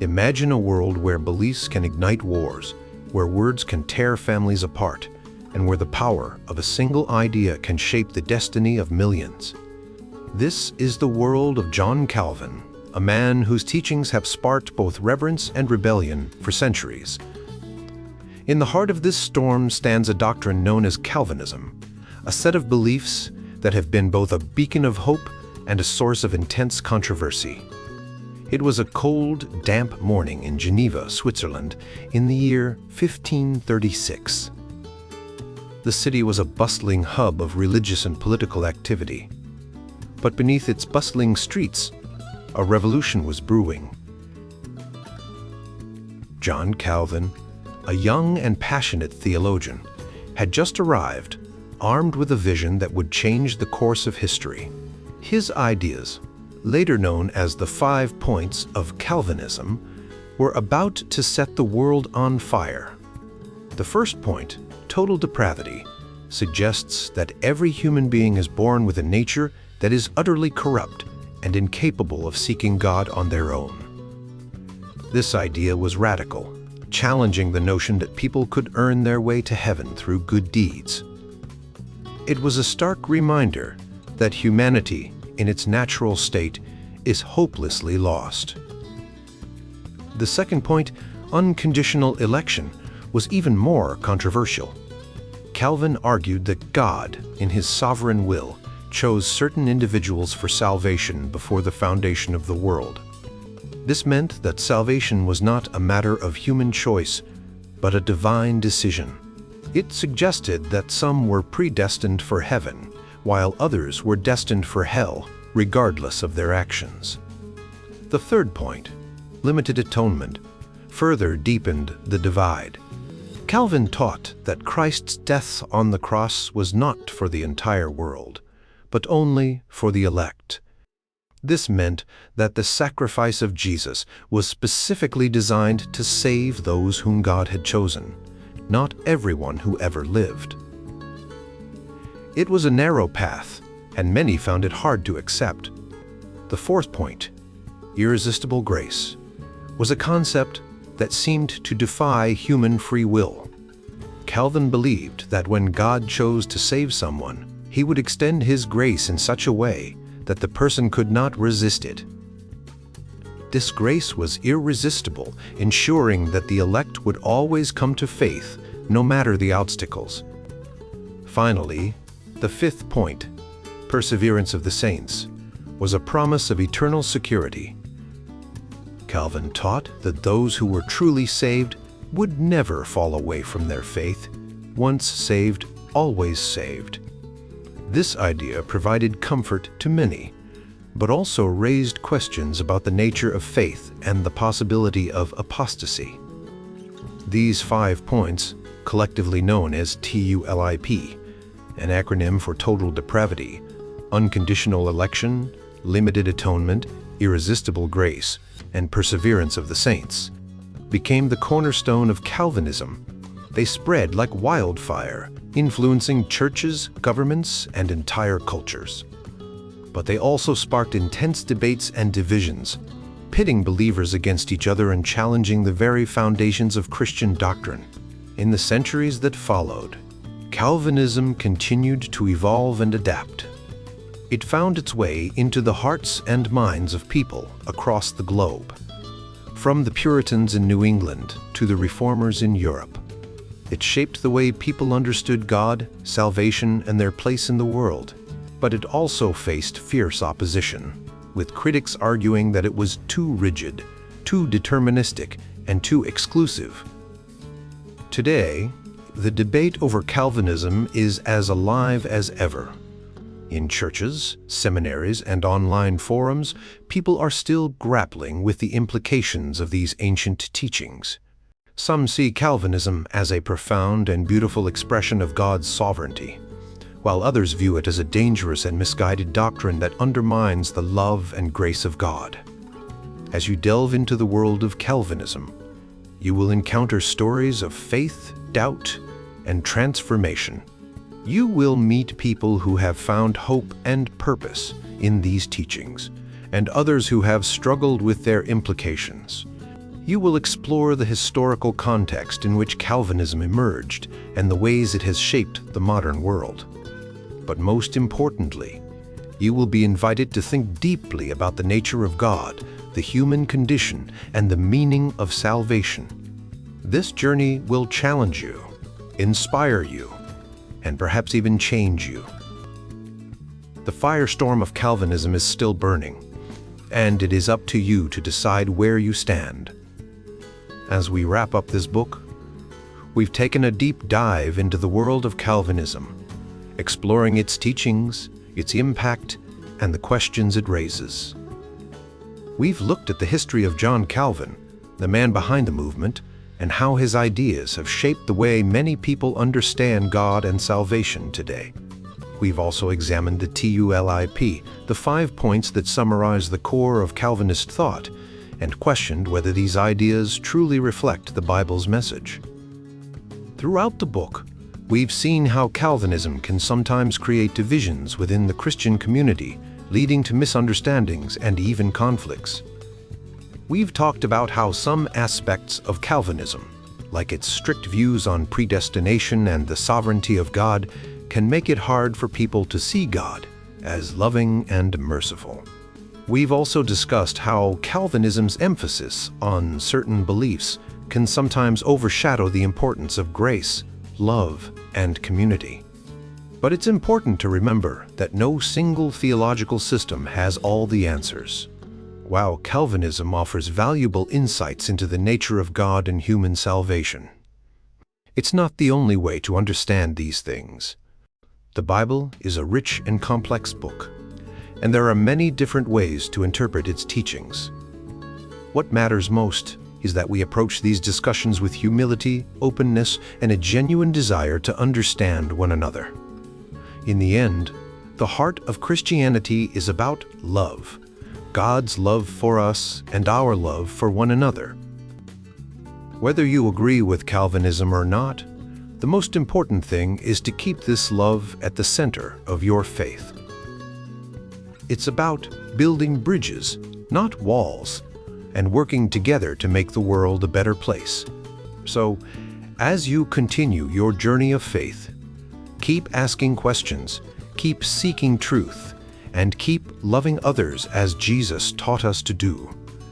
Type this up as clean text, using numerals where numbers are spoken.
Imagine a world where beliefs can ignite wars, where words can tear families apart, and where the power of a single idea can shape the destiny of millions. This is the world of John Calvin, a man whose teachings have sparked both reverence and rebellion for centuries. In the heart of this storm stands a doctrine known as Calvinism, a set of beliefs that have been both a beacon of hope and a source of intense controversy. It was a cold, damp morning in Geneva, Switzerland, in the year 1536. The city was a bustling hub of religious and political activity. But beneath its bustling streets, a revolution was brewing. John Calvin, a young and passionate theologian, had just arrived, armed with a vision that would change the course of history. His ideas, later known as the 5 points of Calvinism, were about to set the world on fire. The first point, total depravity, suggests that every human being is born with a nature that is utterly corrupt and incapable of seeking God on their own. This idea was radical, challenging the notion that people could earn their way to heaven through good deeds. It was a stark reminder that humanity, in its natural state, is hopelessly lost. The second point, unconditional election, was even more controversial. Calvin argued that God, in his sovereign will, chose certain individuals for salvation before the foundation of the world. This meant that salvation was not a matter of human choice, but a divine decision. It suggested that some were predestined for heaven, while others were destined for hell, regardless of their actions. The third point, limited atonement, further deepened the divide. Calvin taught that Christ's death on the cross was not for the entire world, but only for the elect. This meant that the sacrifice of Jesus was specifically designed to save those whom God had chosen, not everyone who ever lived. It was a narrow path, and many found it hard to accept. The fourth point, irresistible grace, was a concept that seemed to defy human free will. Calvin believed that when God chose to save someone, he would extend his grace in such a way that the person could not resist it. This grace was irresistible, ensuring that the elect would always come to faith, no matter the obstacles. Finally, the fifth point, perseverance of the saints, was a promise of eternal security. Calvin taught that those who were truly saved would never fall away from their faith. Once saved, always saved. This idea provided comfort to many, but also raised questions about the nature of faith and the possibility of apostasy. These 5 points, collectively known as TULIP, an acronym for total depravity, unconditional election, limited atonement, irresistible grace, and perseverance of the saints, became the cornerstone of Calvinism. They spread like wildfire, influencing churches, governments, and entire cultures. But they also sparked intense debates and divisions, pitting believers against each other and challenging the very foundations of Christian doctrine. In the centuries that followed, Calvinism continued to evolve and adapt. It found its way into the hearts and minds of people across the globe, from the Puritans in New England to the Reformers in Europe. It shaped the way people understood God, salvation, and their place in the world, but it also faced fierce opposition, with critics arguing that it was too rigid, too deterministic, and too exclusive. Today, the debate over Calvinism is as alive as ever. In churches, seminaries, and online forums, people are still grappling with the implications of these ancient teachings. Some see Calvinism as a profound and beautiful expression of God's sovereignty, while others view it as a dangerous and misguided doctrine that undermines the love and grace of God. As you delve into the world of Calvinism, you will encounter stories of faith, doubt, and transformation. You will meet people who have found hope and purpose in these teachings, and others who have struggled with their implications. You will explore the historical context in which Calvinism emerged and the ways it has shaped the modern world. But most importantly, you will be invited to think deeply about the nature of God, the human condition, and the meaning of salvation. This journey will challenge you, inspire you, and perhaps even change you. The firestorm of Calvinism is still burning, and it is up to you to decide where you stand. As we wrap up this book, we've taken a deep dive into the world of Calvinism, exploring its teachings, its impact, and the questions it raises. We've looked at the history of John Calvin, the man behind the movement, and how his ideas have shaped the way many people understand God and salvation today. We've also examined the TULIP, the 5 points that summarize the core of Calvinist thought, and questioned whether these ideas truly reflect the Bible's message. Throughout the book, we've seen how Calvinism can sometimes create divisions within the Christian community, leading to misunderstandings and even conflicts. We've talked about how some aspects of Calvinism, like its strict views on predestination and the sovereignty of God, can make it hard for people to see God as loving and merciful. We've also discussed how Calvinism's emphasis on certain beliefs can sometimes overshadow the importance of grace, love, and community. But it's important to remember that no single theological system has all the answers. While Calvinism offers valuable insights into the nature of God and human salvation, it's not the only way to understand these things. The Bible is a rich and complex book, and there are many different ways to interpret its teachings. What matters most is that we approach these discussions with humility, openness, and a genuine desire to understand one another. In the end, the heart of Christianity is about love, God's love for us and our love for one another. Whether you agree with Calvinism or not, the most important thing is to keep this love at the center of your faith. It's about building bridges, not walls, and working together to make the world a better place. So, as you continue your journey of faith, keep asking questions, keep seeking truth, and keep loving others as Jesus taught us to do.